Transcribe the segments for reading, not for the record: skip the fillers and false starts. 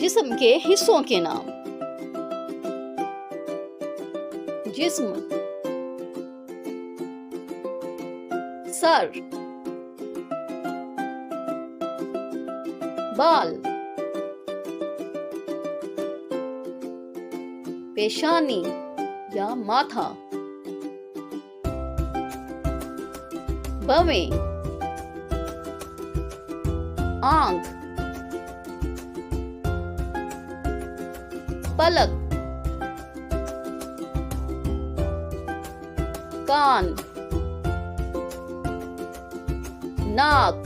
जिस्म के हिस्सों के नाम। जिस्म, सर, बाल, पेशानी या माथा, भवें, आंख, पलक, कान, नाक,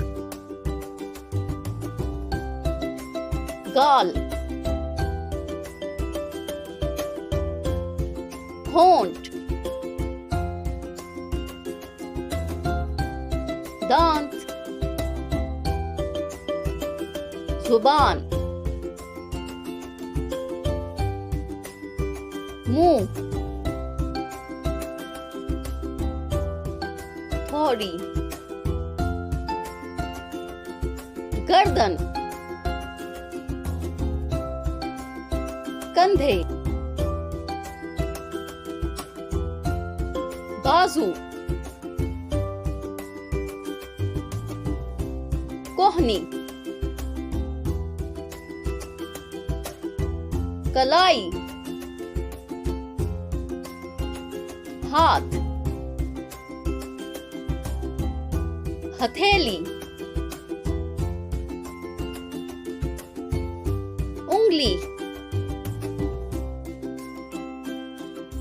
गाल, होंठ, दांत, जुबान, मुंह, थोड़ी, गर्दन, कंधे, बाजू, कोहनी, कलाई, हाथ, हथेली, उंगली,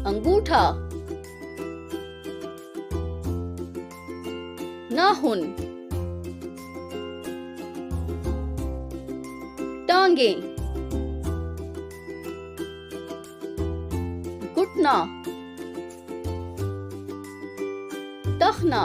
अंगूठा, नाखून, टांगे, घुटना, टखना,